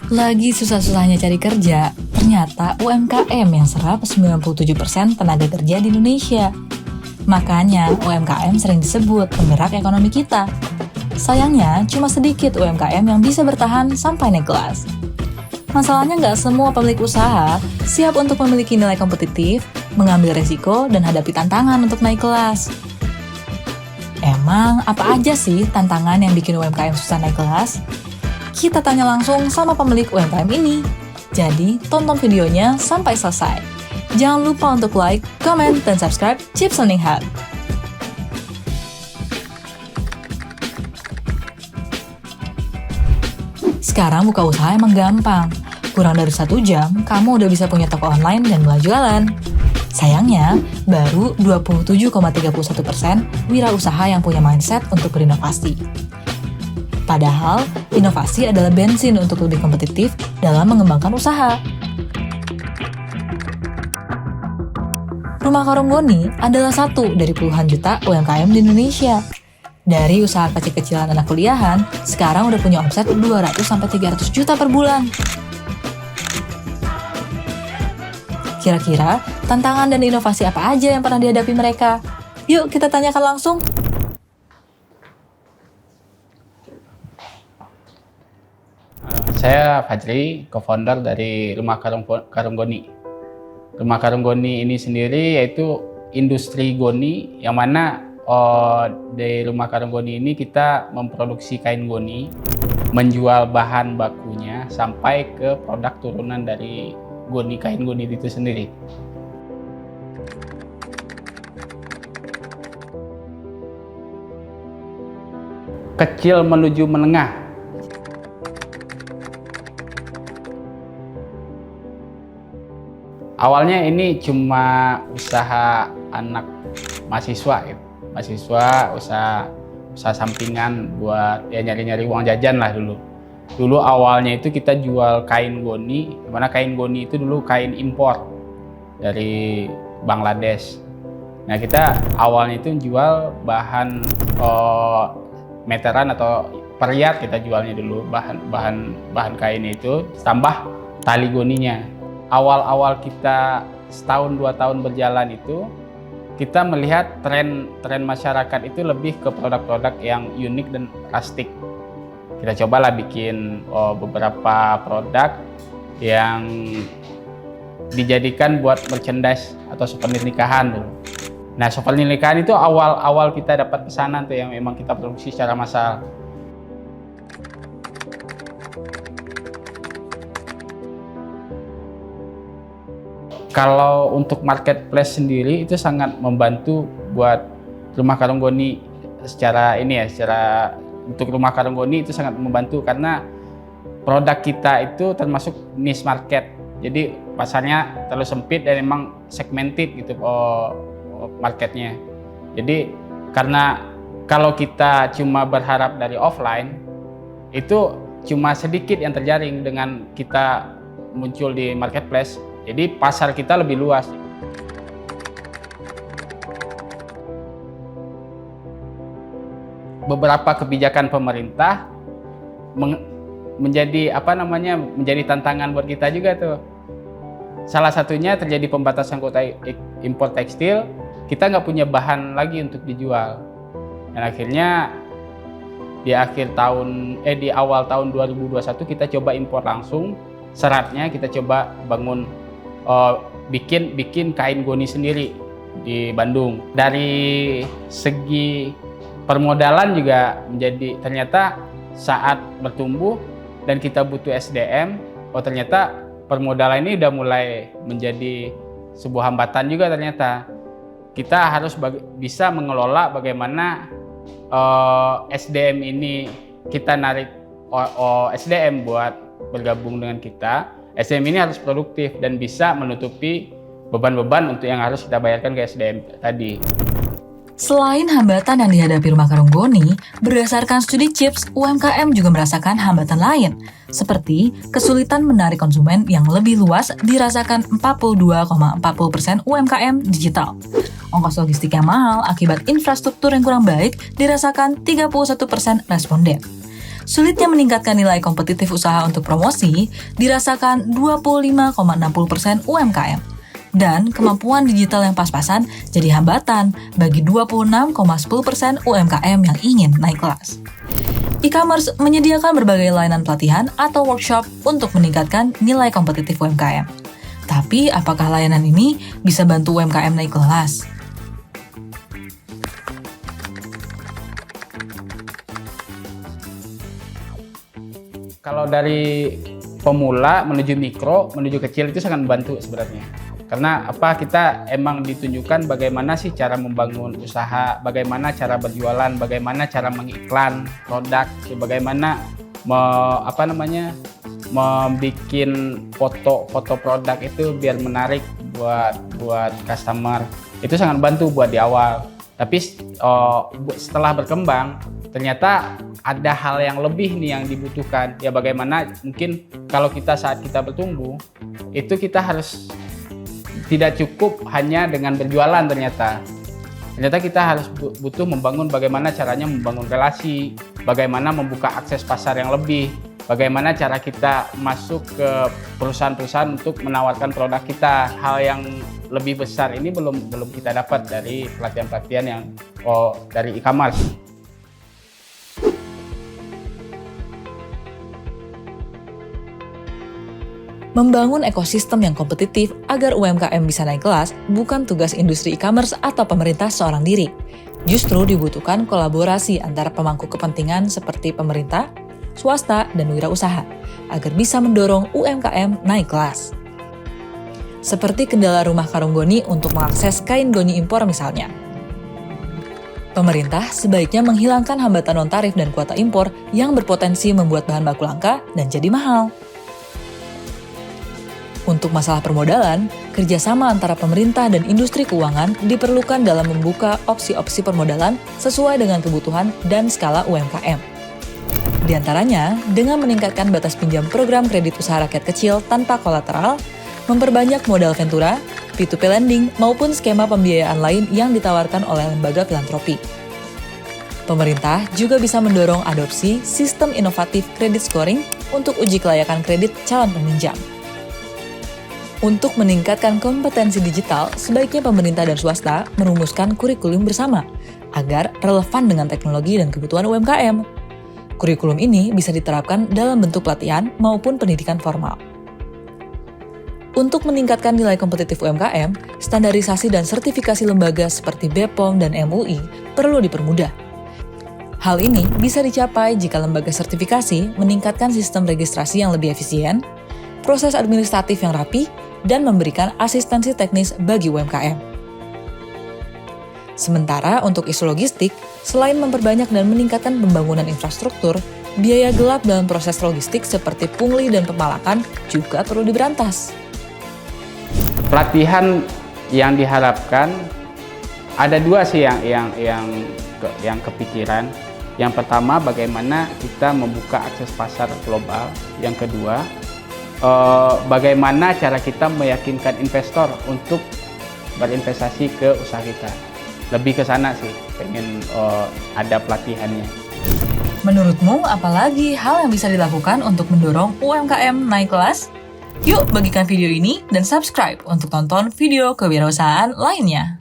Lagi susah-susahnya cari kerja, ternyata UMKM yang serap 97% tenaga kerja di Indonesia. Makanya UMKM sering disebut penggerak ekonomi kita. Sayangnya, cuma sedikit UMKM yang bisa bertahan sampai naik kelas. Masalahnya nggak semua pemilik usaha siap untuk memiliki nilai kompetitif, mengambil resiko, dan hadapi tantangan untuk naik kelas. Emang apa aja sih tantangan yang bikin UMKM susah naik kelas? Kita tanya langsung sama pemilik UMKM ini. Jadi, tonton videonya sampai selesai. Jangan lupa untuk like, comment, dan subscribe Chips Learning Hub. Sekarang buka usaha emang gampang. Kurang dari 1 jam, kamu udah bisa punya toko online dan mulai jualan. Sayangnya, baru 27,31% wirausaha yang punya mindset untuk berinovasi. Padahal, inovasi adalah bensin untuk lebih kompetitif dalam mengembangkan usaha. Rumah Karung Goni adalah satu dari puluhan juta UMKM di Indonesia. Dari usaha kecil-kecilan anak kuliahan, sekarang udah punya omset 200-300 juta per bulan. Kira-kira, tantangan dan inovasi apa aja yang pernah dihadapi mereka? Yuk kita tanyakan langsung. Saya Fajri, co-founder dari Rumah Karung Goni. Rumah Karung Goni ini sendiri yaitu industri goni yang mana di Rumah Karung Goni ini kita memproduksi kain goni, menjual bahan bakunya sampai ke produk turunan dari goni, kain goni itu sendiri. Kecil menuju menengah. Awalnya ini cuma usaha anak mahasiswa, gitu. Mahasiswa, usaha sampingan buat ya nyari-nyari uang jajan lah dulu. Dulu awalnya itu kita jual kain goni, dimana kain goni itu dulu kain impor dari Bangladesh. Nah kita awalnya itu jual bahan meteran atau per yard kita jualnya dulu, bahan kain itu tambah tali goninya. Awal-awal kita setahun 2 tahun berjalan itu kita melihat tren masyarakat itu lebih ke produk-produk yang unik dan rustic. Kita cobalah bikin beberapa produk yang dijadikan buat merchandise atau souvenir nikahan dulu. Nah, souvenir nikahan itu awal kita dapat pesanan tuh yang memang kita produksi secara massal. Kalau untuk marketplace sendiri itu sangat membantu buat Rumah Karung Goni secara untuk Rumah Karung Goni itu sangat membantu karena produk kita itu termasuk niche market. Jadi pasarnya terlalu sempit dan memang segmented gitu marketnya. Jadi karena kalau kita cuma berharap dari offline itu cuma sedikit yang terjaring dengan kita muncul di marketplace. Jadi pasar kita lebih luas. Beberapa kebijakan pemerintah menjadi tantangan buat kita juga tuh. Salah satunya terjadi pembatasan kuota impor tekstil. Kita nggak punya bahan lagi untuk dijual. Dan akhirnya di awal tahun 2021 kita coba impor langsung. Syaratnya kita coba bikin kain goni sendiri di Bandung. Dari segi permodalan juga ternyata saat bertumbuh dan kita butuh SDM, ternyata permodalan ini udah mulai menjadi sebuah hambatan juga ternyata. Kita harus bisa mengelola bagaimana SDM ini kita narik SDM buat bergabung dengan kita. SDM ini harus produktif dan bisa menutupi beban-beban untuk yang harus kita bayarkan ke SDM tadi. Selain hambatan yang dihadapi Rumah Karung Goni, berdasarkan studi Chips, UMKM juga merasakan hambatan lain, seperti kesulitan menarik konsumen yang lebih luas dirasakan 42,40% UMKM digital. Ongkos logistik yang mahal akibat infrastruktur yang kurang baik dirasakan 31% responden. Sulitnya meningkatkan nilai kompetitif usaha untuk promosi dirasakan 25,60% UMKM. Dan kemampuan digital yang pas-pasan jadi hambatan bagi 26,10% UMKM yang ingin naik kelas. E-commerce menyediakan berbagai layanan pelatihan atau workshop untuk meningkatkan nilai kompetitif UMKM. Tapi apakah layanan ini bisa bantu UMKM naik kelas? Kalau dari pemula menuju mikro, menuju kecil itu sangat membantu sebenarnya. Karena kita emang ditunjukkan bagaimana sih cara membangun usaha, bagaimana cara berjualan, bagaimana cara mengiklan produk, bagaimana membuat foto produk itu biar menarik buat customer. Itu sangat bantu buat di awal. Tapi setelah berkembang, ternyata ada hal yang lebih nih yang dibutuhkan. Ya bagaimana mungkin kalau saat kita bertumbuh, itu kita harus tidak cukup hanya dengan berjualan ternyata. Ternyata kita harus butuh membangun bagaimana caranya membangun relasi, bagaimana membuka akses pasar yang lebih, bagaimana cara kita masuk ke perusahaan-perusahaan untuk menawarkan produk kita. Hal yang lebih besar ini belum kita dapat dari pelatihan-pelatihan yang dari e-commerce. Membangun ekosistem yang kompetitif agar UMKM bisa naik kelas bukan tugas industri e-commerce atau pemerintah seorang diri. Justru dibutuhkan kolaborasi antara pemangku kepentingan seperti pemerintah, swasta, dan wirausaha agar bisa mendorong UMKM naik kelas. Seperti kendala rumah karung goni untuk mengakses kain goni impor misalnya. Pemerintah sebaiknya menghilangkan hambatan non-tarif dan kuota impor yang berpotensi membuat bahan baku langka dan jadi mahal. Untuk masalah permodalan, kerjasama antara pemerintah dan industri keuangan diperlukan dalam membuka opsi-opsi permodalan sesuai dengan kebutuhan dan skala UMKM. Di antaranya, dengan meningkatkan batas pinjam program kredit usaha rakyat kecil tanpa kolateral, memperbanyak modal ventura, P2P lending, maupun skema pembiayaan lain yang ditawarkan oleh lembaga filantropi. Pemerintah juga bisa mendorong adopsi sistem inovatif kredit scoring untuk uji kelayakan kredit calon peminjam. Untuk meningkatkan kompetensi digital, sebaiknya pemerintah dan swasta merumuskan kurikulum bersama agar relevan dengan teknologi dan kebutuhan UMKM. Kurikulum ini bisa diterapkan dalam bentuk pelatihan maupun pendidikan formal. Untuk meningkatkan nilai kompetitif UMKM, standarisasi dan sertifikasi lembaga seperti BPOM dan MUI perlu dipermudah. Hal ini bisa dicapai jika lembaga sertifikasi meningkatkan sistem registrasi yang lebih efisien, proses administratif yang rapi, dan memberikan asistensi teknis bagi UMKM. Sementara untuk isu logistik, selain memperbanyak dan meningkatkan pembangunan infrastruktur, biaya gelap dalam proses logistik seperti pungli dan pemalakan juga perlu diberantas. Pelatihan yang diharapkan ada dua sih yang kepikiran. Yang pertama, bagaimana kita membuka akses pasar global. Yang kedua, bagaimana cara kita meyakinkan investor untuk berinvestasi ke usaha kita. Lebih ke sana sih, pengen ada pelatihannya. Menurutmu, apalagi hal yang bisa dilakukan untuk mendorong UMKM naik kelas? Yuk bagikan video ini dan subscribe untuk tonton video kewirausahaan lainnya.